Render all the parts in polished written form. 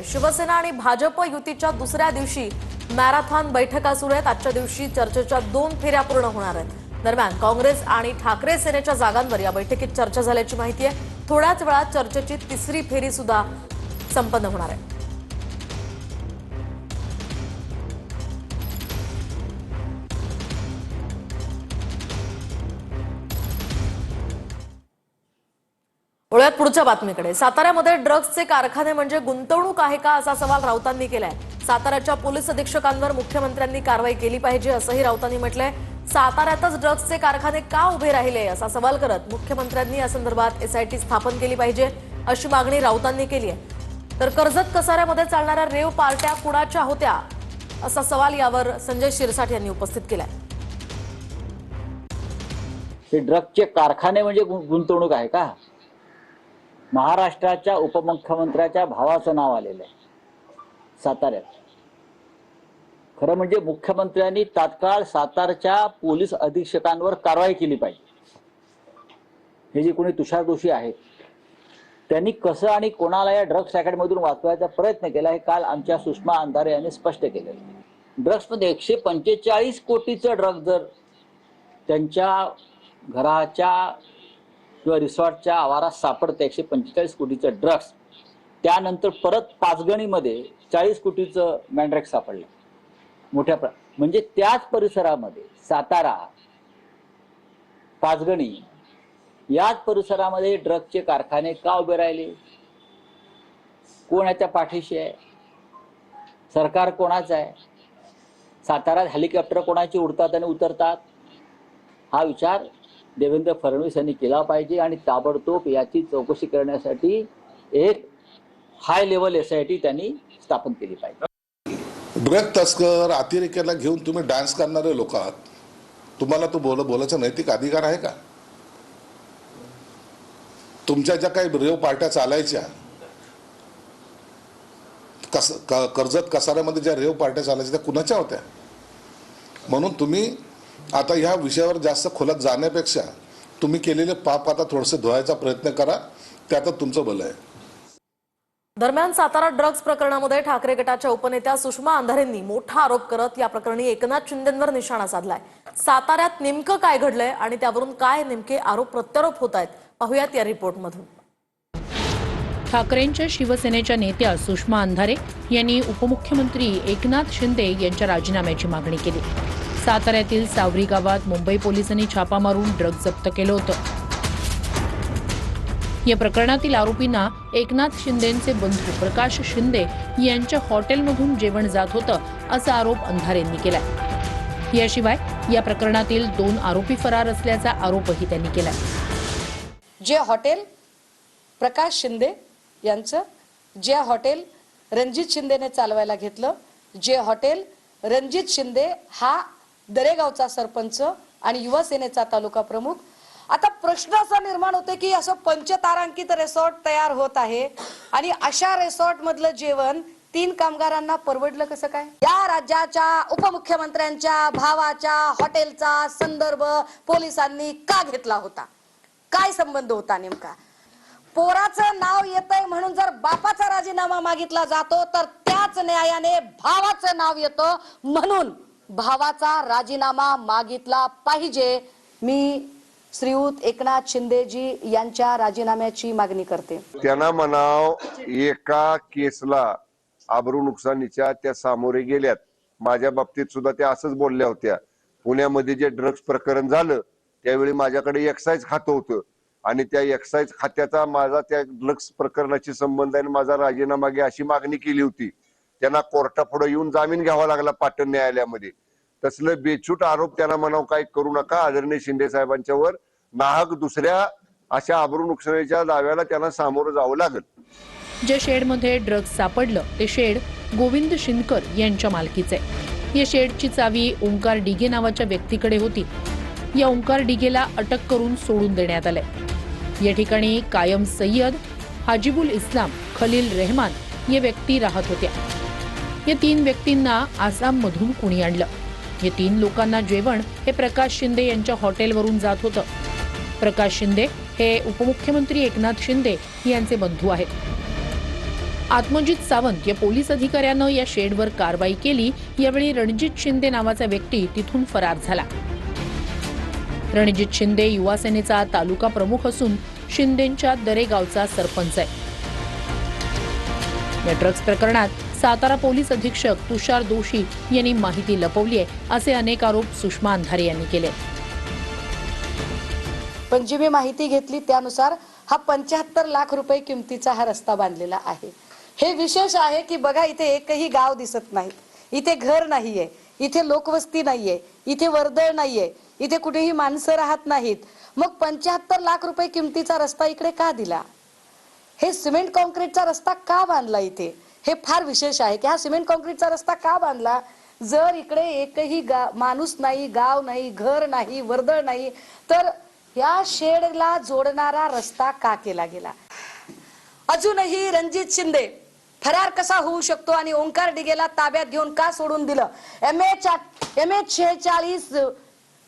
शिवसेना आणि भाजप युतीच्या दुसऱ्या दिवशी मॅरेथॉन बैठका सुरू आहेत। आजच्या दिवशी चर्चेच्या 2 फेऱ्या पूर्ण होणार आहेत। दरम्यान काँग्रेस आणि ठाकरे सेनेच्या जागांवर या बैठकीत चर्चा झाल्याची माहिती आहे। थोड्याच वेळात चर्चेची तिसरी फेरी सुद्धा संपन्न होणार आहे। वळूयात पुढच्या बातमीकडे। साताऱ्यामध्ये ड्रग्सचे कारखाने म्हणजे गुंतवणूक आहे का असा सवाल राऊतांनी केलाय। साताऱ्याच्या पोलीस अधीक्षकांवर मुख्यमंत्र्यांनी कारवाई केली पाहिजे असंही राऊतांनी म्हटलंय। साताऱ्यातच ड्रग्सचे कारखाने का उभे राहिले असा सवाल करत मुख्यमंत्र्यांनी या संदर्भात एसआयटी स्थापन केली पाहिजे अशी मागणी राऊतांनी केली आहे। तर कर्जत कसाऱ्यामध्ये चालणाऱ्या रेव पार्ट्या कुणाच्या होत्या असा सवाल यावर संजय शिरसाट यांनी उपस्थित केलाय। हे ड्रग्सचे कारखाने म्हणजे गुंतवणूक आहे का? महाराष्ट्राच्या उपमुख्यमंत्र्याच्या भावाचं नाव आलेलं आहे साताऱ्यात। खरं म्हणजे मुख्यमंत्र्यांनी तात्काळ सातारच्या पोलीस अधीक्षकांवर कारवाई केली पाहिजे। हे जे कोणी तुषार दोषी आहेत त्यांनी कसं आणि कोणाला या ड्रग्स रॅकेटमधून वाचवायचा प्रयत्न केला हे काल आमच्या सुषमा अंधारे यांनी स्पष्ट केलेलं। ड्रग्समध्ये 145 कोटीचं ड्रग्ज जर त्यांच्या घराच्या किंवा रिसॉर्टच्या आवारात सापडते 145 कोटीचं ड्रग्स, त्यानंतर परत पाचगणीमध्ये 40 कोटीचं मॅन्ड्रेक्स सापडलं मोठ्या म्हणजे त्याच परिसरामध्ये सातारा पाचगणी याच परिसरामध्ये ड्रग्सचे कारखाने का उभे राहिले? कोण याच्या पाठीशी आहे? सरकार कोणाचं आहे? साताऱ्यात हेलिकॉप्टर कोणाची उडतात आणि उतरतात? हा विचार देवेंद्र फडणवीस यांनी केला पाहिजे आणि ताबडतोब याची चौकशी करण्यासाठी एक हाय लेवल एसआयटी त्यांनी स्थापन केली पाहिजे। ड्रग तस्कर अतिरेक्याला घेऊन तुम्ही डान्स करणारे लोक आहात, तुम्हाला तो बोलायचा नैतिक अधिकार आहे का? तुमच्या ज्या काही रेव पार्ट्या चालायच्या कर्जत कसाऱ्यामध्ये ज्या रेव पार्ट्या चालायच्या त्या कुणाच्या होत्या? म्हणून तुम्ही आता ह्या विषयावर जास्त खोलात जाण्यापेक्षा तुम्ही केलेले पाप आता थोडेसे धुवायचा प्रयत्न करा, त्यातच तुमचं भलं आहे। दरम्यान सातारा ड्रग्स प्रकरणामध्ये ठाकरे गटाच्या उपनेत्या सुषमा अंधारेंनी मोठा आरोप करत या प्रकरणी एकनाथ शिंदेंवर निशाणा साधलाय। साताऱ्यात नेमकं काय घडलंय आणि त्यावरून काय नेमके आरोप प्रत्यारोप होत आहेत पाहूयात या रिपोर्टमधून। ठाकरेंच्या शिवसेनेच्या नेत्या सुषमा अंधारे यांनी उपमुख्यमंत्री एकनाथ शिंदे यांच्या राजीनाम्याची मागणी केली। साताऱ्यातील सावरी गावात मुंबई पोलिसांनी छापा मारून ड्रग्ज जप्त केलं होतं। या प्रकरणातील आरोपींना एकनाथ शिंदेंचे बंधू प्रकाश शिंदे यांच्या हॉटेलमधून जेवण जात होतं असा आरोप अंधारेंनी केलाय। याशिवाय या प्रकरणातील 2 आरोपी फरार असल्याचा आरोपही त्यांनी केलाय। जे हॉटेल प्रकाश शिंदे यांचं, जे हॉटेल रणजित शिंदेने चालवायला घेतलं, जे हॉटेल रणजित शिंदे हा दरेगावचा सरपंच आणि युवा सेनेचा तालुका प्रमुख। आता प्रश्न असा निर्माण होते की असं पंचतारांकित रिसॉर्ट तयार होत आहे आणि अशा रिसॉर्ट मधलं जेवण 3 कामगारांना परवडलं कसं काय? या राज्याच्या उपमुख्यमंत्र्यांच्या भावाच्या हॉटेलचा संदर्भ पोलिसांनी का घेतला होता? काय संबंध होता नेमका? पोराचं नाव येतंय म्हणून जर बापाचा राजीनामा मागितला जातो तर त्याच न्यायाने भावाचं नाव येतं म्हणून भावाचा राजीनामा मागितला पाहिजे। मी श्रीयुत एकनाथ शिंदेजी यांच्या राजीनाम्याची मागणी करते। त्यांना म्हणाव एका केसला आबरू नुकसानीच्या त्या सामोरे गेल्यात। माझ्या बाबतीत सुद्धा त्या असंच बोलल्या होत्या। पुण्यामध्ये जे ड्रग्स प्रकरण झालं त्यावेळी माझ्याकडे एक्साईज खातं होतं आणि त्या एक्साईज खात्याचा माझा त्या ड्रग्स प्रकरणाशी संबंध आहे, माझा राजीनामा घ्या अशी मागणी केली होती। त्यांना कोर्टापुढे येऊन जामीन घ्यावा लागला पाटण न्यायालयामध्ये। तसलं बेछूट आरोप त्यांना म्हणाव काय करू नका। आदरणीय शिंदे साहेबांच्यावर नाहक दुसऱ्या अशा आबरू नुकसानीच्या दाव्याला त्यांना सामोरं जावं लागेल। ज्या शेडमध्ये ड्रग्ज सापडलं ते शेड गोविंद शिनकर यांच्या मालकीचे आहे। या शेडची चावी ओंकार डिगे नावाच्या व्यक्तीकडे होती। या ओंकार डिगेला अटक करून सोडून देण्यात आलंय। या ठिकाणी कायम सय्यद, हाजिबुल इस्लाम, खलील रेहमान या व्यक्ती राहत होत्या। या 3 व्यक्तींना आसाममधून कुणी आणलं। या 3 लोकांना जेवण हे प्रकाश शिंदे यांच्या हॉटेलवरून जात होतं। प्रकाश शिंदे हे उपमुख्यमंत्री एकनाथ शिंदे यांचे बंधू आहेत। आत्मजित सावंत या पोलीस अधिकाऱ्यानं या शेडवर कारवाई केली. यावेळी रणजित शिंदे नावाचा व्यक्ती तिथून फरार झाला. रणजित शिंदे युवा सेनेचा तालुका प्रमुख असून शिंदेंच्या दरेगावचा सरपंच आहे. या ड्रग्ज प्रकरणात सातारा पोलीस अधीक्षक तुषार दोशी यांनी माहिती लपवली आहे असे अनेक आरोप सुषमा अंधारे यांनी केले. पण जी मी माहिती घेतली त्यानुसार हा 75 लाख रुपये किमतीचा हा रस्ता बांधलेला आहे. हे विशेष आहे की बघा, इथे एकही गाव दिसत नाही, इथे घर नाहीये, इथे लोकवस्ती नाहीये, इथे वर्दळ नाहीये, इथे कुठेही माणसं राहत नाहीत. मग 75 लाख रुपये किमतीचा रस्ता इकडे का दिला? हे सिमेंट कॉन्क्रीटचा रस्ता का बांधला इथे? हे फार विशेष आहे की हा सिमेंट कॉन्क्रीटचा रस्ता का बांधला? जर इकडे एकही माणूस नाही, गाव नाही, घर नाही, वर्दळ नाही, तर या शेडला जोडणारा रस्ता का केला गेला? अजूनही रणजित शिंदे फरार कसा होऊ शकतो आणि ओंकार डिगेला ताब्यात घेऊन का सोडून दिलं? MH 46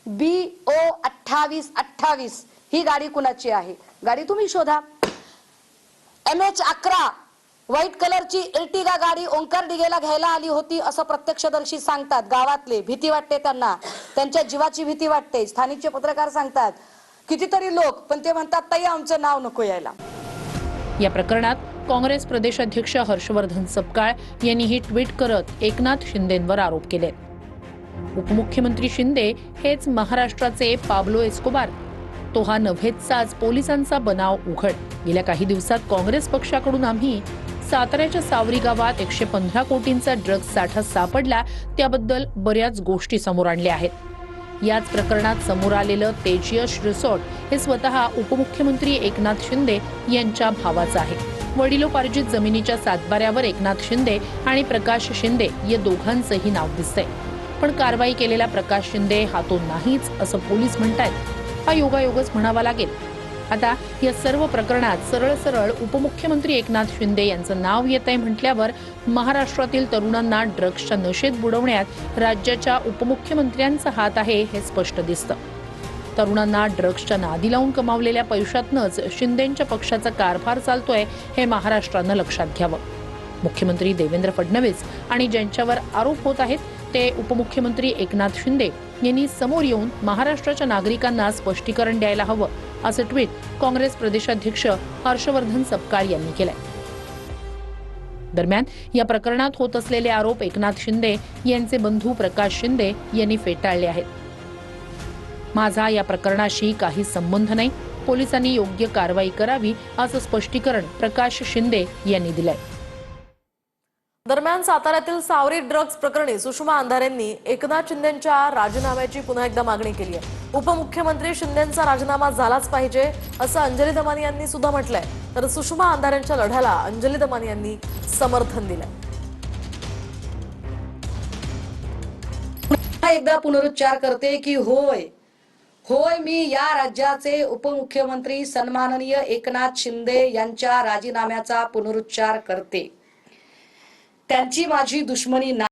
BO 2828 ही गाडी कुणाची आहे? गाडी तुम्ही शोधा. MH 11 व्हाईट कलरची एर्टिगा गाडी ओंकार डिगेला घ्यायला आली होती असं प्रत्यक्षदर्शी सांगतात. गावातले भीती वाटते त्यांना, त्यांच्या जीवाची भीती वाटते. स्थानिकचे पत्रकार सांगतात, कितीतरी लोक, पण ते म्हणतात ताई आमचं नाव नको यायला. या प्रकरणात काँग्रेस प्रदेशाध्यक्ष हर्षवर्धन सपकाळ यांनीही ट्विट करत एकनाथ शिंदेंवर आरोप केले. उपमुख्यमंत्री शिंदे हेच महाराष्ट्राचे पाब्लो एस्कोबार. तो हा नव्हेचाच पोलिसांचा बनाव उघड. गेल्या काही दिवसात काँग्रेस पक्षाकडून आम्ही साताऱ्याच्या सावरी गावात 115 कोटींचा ड्रग्ज साठा सापडला त्याबद्दल बऱ्याच गोष्टी समोर आणल्या आहेत. याच प्रकरणात समोर आलेलं तेजयश रिसॉर्ट हे स्वतः उपमुख्यमंत्री एकनाथ शिंदे यांच्या भावाचं आहे. वडिलोपार्जित जमिनीच्या सातबाऱ्यावर एकनाथ शिंदे आणि प्रकाश शिंदे या दोघांचंही नाव दिसतंय. पण कारवाई केलेला प्रकाश शिंदे हा तो नाहीच असं पोलीस म्हणतायत. हा योगायोगच म्हणावा लागेल. आता या सर्व प्रकरणात सरळ सरळ उपमुख्यमंत्री एकनाथ शिंदे यांचं नाव येतंय म्हटल्यावर महाराष्ट्रातील तरुणांना ड्रग्जच्या नशेत बुडवण्यात राज्याच्या उपमुख्यमंत्र्यांचा हात आहे हे स्पष्ट दिसतं. तरुणांना ड्रग्जच्या नादी लावून कमावलेल्या पैशातनंच शिंदेंच्या पक्षाचा कारभार चालतोय हे महाराष्ट्रानं लक्षात घ्यावं. मुख्यमंत्री देवेंद्र फडणवीस आणि ज्यांच्यावर आरोप होत आहेत ते उपमुख्यमंत्री एकनाथ शिंदे यांनी समोर येऊन महाराष्ट्राच्या नागरिकांना स्पष्टीकरण द्यायला हवं असं ट्विट काँग्रेस प्रदेशाध्यक्ष हर्षवर्धन सपकाळ यांनी केलंय. दरम्यान या प्रकरणात होत असलेले आरोप एकनाथ शिंदे यांचे बंधू प्रकाश शिंदे यांनी फेटाळले आहेत. माझा या प्रकरणाशी काही संबंध नाही, पोलिसांनी योग्य कारवाई करावी असं स्पष्टीकरण प्रकाश शिंदे यांनी दिलंय. दरम्यान साताऱ्यातील सावरी ड्रग्ज प्रकरणी सुषमा अंधारेंनी एकनाथ शिंदेंच्या राजीनाम्याची पुन्हा एकदा मागणी केली आहे. उपमुख्यमंत्री शिंदेंचा राजीनामा झालाच पाहिजे असं अंजली दमानी यांनी सुद्धा म्हटलंय. तर सुषमा अंधारेंच्या लढ्याला अंजली दमानी यांनी समर्थन दिलंय. पुन्हा एकदा पुनरुच्चार करते की होय मी या राज्याचे उपमुख्यमंत्री सन्माननीय एकनाथ शिंदे यांच्या राजीनाम्याचा पुनरुच्चार करते. त्यांची माझी दुश्मनी नाही.